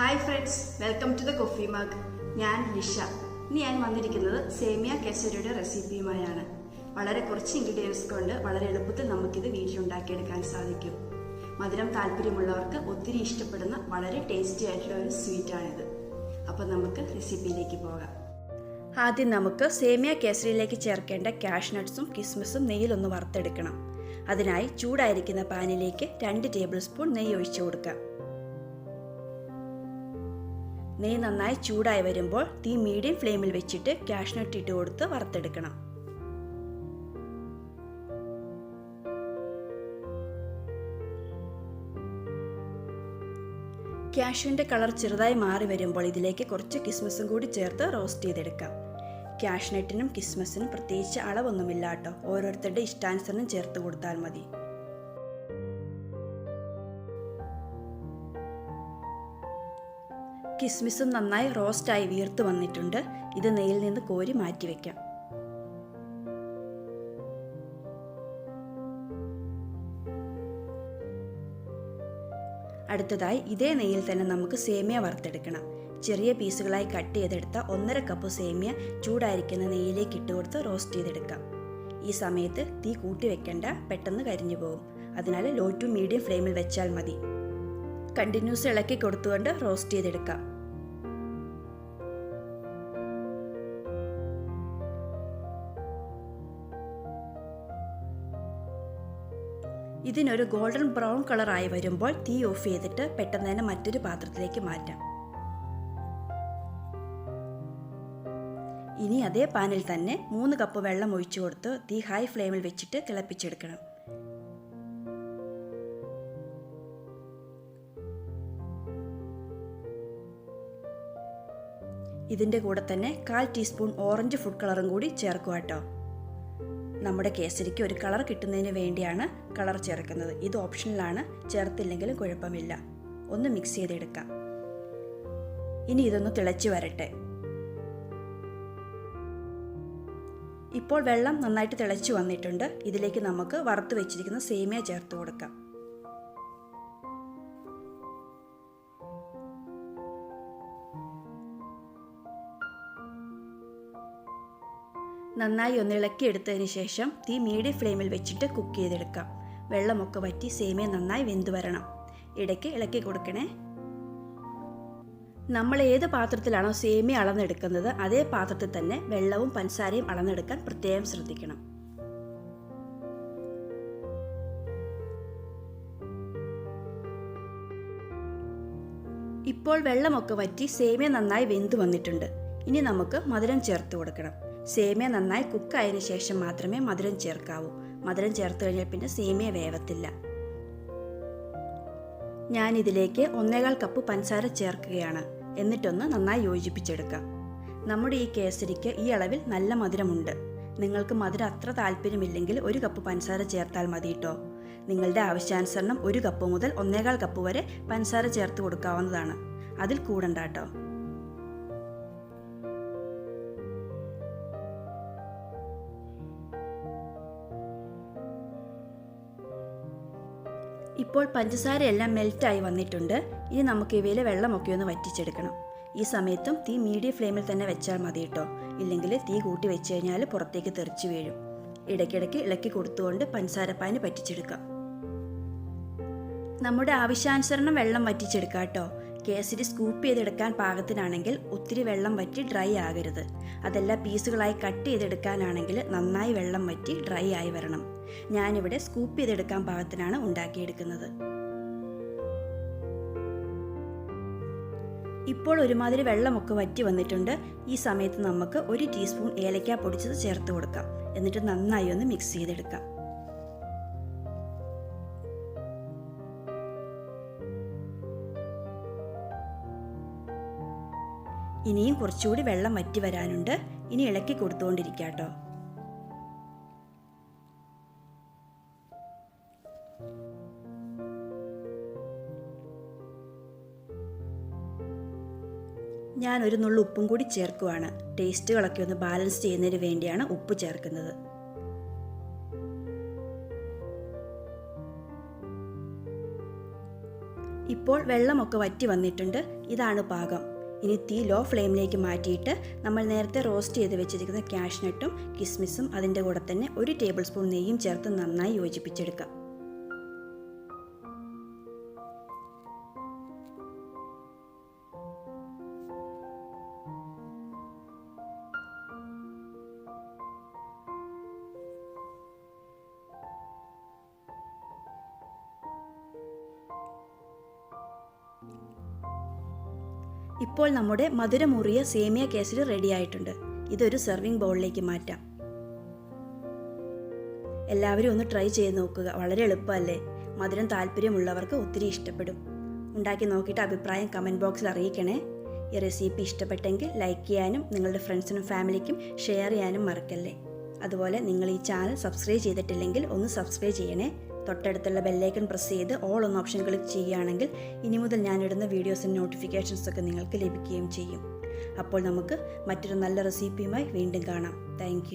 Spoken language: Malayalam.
Hi friends, welcome to the coffee mug. ഞാൻ ലിഷ. ഇനി ഞാൻ വന്നിരിക്കുന്നത് സേമിയ കേസരിയുടെ റെസിപ്പിയുമായാണ്. വളരെ കുറച്ച് ഇൻഗ്രീഡിയൻസ് കൊണ്ട് വളരെ എളുപ്പത്തിൽ നമുക്കിത് വീട്ടിലുണ്ടാക്കിയെടുക്കാൻ സാധിക്കും. മധുരം താല്പര്യമുള്ളവർക്ക് ഒത്തിരി ഇഷ്ടപ്പെടുന്ന വളരെ ടേസ്റ്റി ആയിട്ടുള്ള ഒരു സ്വീറ്റാണിത്. അപ്പോൾ നമുക്ക് റെസിപ്പിയിലേക്ക് പോകാം. ആദ്യം നമുക്ക് സേമിയ കേസരിയിലേക്ക് ചേർക്കേണ്ട കാഷ്നട്ട്സും കിസ്മിസും നെയ്യിലൊന്ന് വറുത്തെടുക്കണം. അതിനായി ചൂടായിരിക്കുന്ന പാനിലേക്ക് 2 ടേബിൾ സ്പൂൺ നെയ്യ് ഒഴിച്ചു കൊടുക്കാം. നെയ്യ് നന്നായി ചൂടായി വരുമ്പോൾ തീ മീഡിയം ഫ്ലെയിമിൽ വെച്ചിട്ട് കാഷ്നട്ട് ഇട്ട് കൊടുത്ത് വറുത്തെടുക്കണം. കാഷ്യൂവിൻ്റെ കളർ ചെറുതായി മാറി വരുമ്പോൾ ഇതിലേക്ക് കുറച്ച് കിസ്മിസും കൂടി ചേർത്ത് റോസ്റ്റ് ചെയ്തെടുക്കാം. കാഷ്നട്ടിനും കിസ്മിസിനും പ്രത്യേകിച്ച് അളവൊന്നുമില്ല കേട്ടോ, ഓരോരുത്തരുടെ ഇഷ്ടാനുസരണം ചേർത്ത് കൊടുത്താൽ മതി. കിസ്മിസും നന്നായി റോസ്റ്റായി വീർത്ത് വന്നിട്ടുണ്ട്. ഇത് നെയ്യിൽ നിന്ന് കോരി മാറ്റി വയ്ക്കാം. അടുത്തതായി ഇതേ നെയ്യിൽ തന്നെ നമുക്ക് സേമിയ വറുത്തെടുക്കണം. ചെറിയ പീസുകളായി കട്ട് ചെയ്തെടുത്ത 1.5 കപ്പ് സേമിയ ചൂടായിരിക്കുന്ന നെയ്യിലേക്ക് ഇട്ട് കൊടുത്ത് റോസ്റ്റ് ചെയ്തെടുക്കാം. ഈ സമയത്ത് തീ കൂട്ടി വെക്കേണ്ട, പെട്ടെന്ന് കരിഞ്ഞു പോകും. അതിനാൽ ലോ ടു മീഡിയം ഫ്ലെയിമിൽ വെച്ചാൽ മതി. കണ്ടിന്യൂസ് ഇളക്കി കൊടുത്തുകൊണ്ട് റോസ്റ്റ് ചെയ്തെടുക്കാം. ഇതിനൊരു ഗോൾഡൻ ബ്രൗൺ കളറായി വരുമ്പോൾ തീ ഓഫ് ചെയ്തിട്ട് പെട്ടെന്ന് തന്നെ മറ്റൊരു പാത്രത്തിലേക്ക് മാറ്റാം. ഇനി അതേ പാനിൽ തന്നെ 3 കപ്പ് വെള്ളം ഒഴിച്ചു കൊടുത്ത് തീ ഹൈ ഫ്ലെയിമിൽ വെച്ചിട്ട് തിളപ്പിച്ചെടുക്കണം. ഇതിൻ്റെ കൂടെ തന്നെ 1/4 ടീസ്പൂൺ ഓറഞ്ച് ഫുഡ് കളറും കൂടി ചേർക്കുക കേട്ടോ. നമ്മുടെ കേസരിക്ക് ഒരു കളർ കിട്ടുന്നതിന് വേണ്ടിയാണ് കളർ ചേർക്കുന്നത്. ഇത് ഓപ്ഷണലാണ്, ചേർത്തില്ലെങ്കിലും കുഴപ്പമില്ല. ഒന്ന് മിക്സ് ചെയ്തെടുക്കാം. ഇനി ഇതൊന്ന് തിളച്ച് വരട്ടെ. ഇപ്പോൾ വെള്ളം നന്നായിട്ട് തിളച്ച് വന്നിട്ടുണ്ട്. ഇതിലേക്ക് നമുക്ക് വറുത്ത് വെച്ചിരിക്കുന്ന സേമിയ ചേർത്ത് കൊടുക്കാം. നന്നായി ഒന്ന് ഇളക്കിയെടുത്തതിന് ശേഷം തീ മീഡിയം ഫ്ലെയിമിൽ വെച്ചിട്ട് കുക്ക് ചെയ്തെടുക്കാം. വെള്ളമൊക്കെ വറ്റി സേമിയ നന്നായി വെന്ത് വരണം. ഇടയ്ക്ക് ഇളക്കി കൊടുക്കണേ. നമ്മൾ ഏത് പാത്രത്തിലാണോ സേമിയ അളന്നെടുക്കുന്നത് അതേ പാത്രത്തിൽ തന്നെ വെള്ളവും പഞ്ചസാരയും അളന്നെടുക്കാൻ പ്രത്യേകം ശ്രദ്ധിക്കണം. ഇപ്പോൾ വെള്ളമൊക്കെ വറ്റി സേമിയ നന്നായി വെന്ത് വന്നിട്ടുണ്ട്. ഇനി നമുക്ക് മധുരം ചേർത്ത് കൊടുക്കണം. സേമിയ നന്നായി കുക്കായതിനു ശേഷം മാത്രമേ മധുരം ചേർക്കാവൂ. മധുരം ചേർത്ത് കഴിഞ്ഞാൽ പിന്നെ സേമിയ വേവത്തില്ല. ഞാൻ ഇതിലേക്ക് 1.25 കപ്പ് പഞ്ചസാര ചേർക്കുകയാണ്. എന്നിട്ടൊന്ന് നന്നായി യോജിപ്പിച്ചെടുക്കാം. നമ്മുടെ ഈ കേസരിക്ക് ഈ അളവിൽ നല്ല മധുരമുണ്ട്. നിങ്ങൾക്ക് മധുരം അത്ര താല്പര്യമില്ലെങ്കിൽ 1 കപ്പ് പഞ്ചസാര ചേർത്താൽ മതി കേട്ടോ. നിങ്ങളുടെ ആവശ്യാനുസരണം 1 കപ്പ് മുതൽ 1.25 കപ്പ് വരെ പഞ്ചസാര ചേർത്ത് കൊടുക്കാവുന്നതാണ്. അതിൽ കൂടണ്ട കേട്ടോ. ഇപ്പോൾ പഞ്ചസാര എല്ലാം മെൽറ്റായി വന്നിട്ടുണ്ട്. ഇനി നമുക്ക് ഇവയിലെ വെള്ളമൊക്കെ ഒന്ന് വറ്റിച്ചെടുക്കണം. ഈ സമയത്തും തീ മീഡിയം ഫ്ലെയിമിൽ തന്നെ വെച്ചാൽ മതി കേട്ടോ. ഇല്ലെങ്കിൽ തീ കൂട്ടി വെച്ച് കഴിഞ്ഞാൽ പുറത്തേക്ക് തെറിച്ച് വീഴും. ഇടയ്ക്കിടയ്ക്ക് ഇളക്കി കൊടുത്തുകൊണ്ട് പഞ്ചസാരപ്പാനി പറ്റിച്ചെടുക്കാം. നമ്മുടെ ആവശ്യാനുസരണം വെള്ളം വറ്റിച്ചെടുക്കാം കേട്ടോ. കേസരി സ്കൂപ്പ് ചെയ്തെടുക്കാൻ പാകത്തിനാണെങ്കിൽ ഒത്തിരി വെള്ളം വറ്റി ഡ്രൈ ആകരുത്. അതെല്ലാം പീസുകളായി കട്ട് ചെയ്തെടുക്കാനാണെങ്കിൽ നന്നായി വെള്ളം വറ്റി ഡ്രൈ ആയി വരണം. ഞാനിവിടെ സ്കൂപ്പ് ചെയ്തെടുക്കാൻ പാകത്തിനാണ് ഉണ്ടാക്കിയെടുക്കുന്നത്. ഇപ്പോൾ ഒരുമാതിരി വെള്ളമൊക്കെ വറ്റി വന്നിട്ടുണ്ട്. ഈ സമയത്ത് നമുക്ക് 1 ടീസ്പൂൺ ഏലക്ക പൊടിച്ചത് ചേർത്ത് കൊടുക്കാം. എന്നിട്ട് നന്നായി ഒന്ന് മിക്സ് ചെയ്തെടുക്കാം. ഇനിയും കുറച്ചുകൂടി വെള്ളം വറ്റി വരാനുണ്ട്. ഇനി ഇളക്കി കൊടുത്തുകൊണ്ടിരിക്കാം കേട്ടോ. ഞാൻ ഒരു നുള്ളു ഉപ്പും കൂടി ചേർക്കുവാണ്. ടേസ്റ്റുകളൊക്കെ ഒന്ന് ബാലൻസ് ചെയ്യുന്നതിന് വേണ്ടിയാണ് ഉപ്പ് ചേർക്കുന്നത്. ഇപ്പോൾ വെള്ളമൊക്കെ വറ്റി വന്നിട്ടുണ്ട്. ഇതാണ് പാകം. ഇനി തീ ലോ ഫ്ലെയിമിലേക്ക് മാറ്റിയിട്ട് നമ്മൾ നേരത്തെ റോസ്റ്റ് ചെയ്ത് വെച്ചിരിക്കുന്ന കാഷ്നട്ടും കിസ്മിസും അതിൻ്റെ കൂടെ തന്നെ 1 ടേബിൾ സ്പൂൺ നെയ്യും ചേർത്ത് നന്നായി യോജിപ്പിച്ചെടുക്കാം. ഇപ്പോൾ നമ്മുടെ മധുരമൂറിയ സേമിയ കേസരി റെഡി ആയിട്ടുണ്ട്. ഇതൊരു സെർവിങ് ബൗളിലേക്ക് മാറ്റാം. എല്ലാവരും ഒന്ന് ട്രൈ ചെയ്ത് നോക്കുക. വളരെ എളുപ്പമല്ലേ? മധുരം താല്പര്യമുള്ളവർക്ക് ഒത്തിരി ഇഷ്ടപ്പെടും. ഉണ്ടാക്കി നോക്കിയിട്ട് അഭിപ്രായം കമൻറ്റ് ബോക്സിൽ അറിയിക്കണേ. ഈ റെസിപ്പി ഇഷ്ടപ്പെട്ടെങ്കിൽ ലൈക്ക് ചെയ്യാനും നിങ്ങളുടെ ഫ്രണ്ട്സിനും ഫാമിലിക്കും ഷെയർ ചെയ്യാനും മറക്കല്ലേ. അതുപോലെ നിങ്ങൾ ഈ ചാനൽ സബ്സ്ക്രൈബ് ചെയ്തിട്ടില്ലെങ്കിൽ ഒന്ന് സബ്സ്ക്രൈബ് ചെയ്യണേ. തൊട്ടടുത്തുള്ള ബെല്ലൈക്കൺ പ്രസ് ചെയ്ത് ഓൾ എന്ന ഓപ്ഷൻ ക്ലിക്ക് ചെയ്യുകയാണെങ്കിൽ ഇനി മുതൽ ഞാനിടുന്ന വീഡിയോസിൻ്റെ നോട്ടിഫിക്കേഷൻസ് ഒക്കെ നിങ്ങൾക്ക് ലഭിക്കുകയും ചെയ്യും. അപ്പോൾ നമുക്ക് മറ്റൊരു നല്ല റെസിപ്പിയുമായി വീണ്ടും കാണാം. താങ്ക്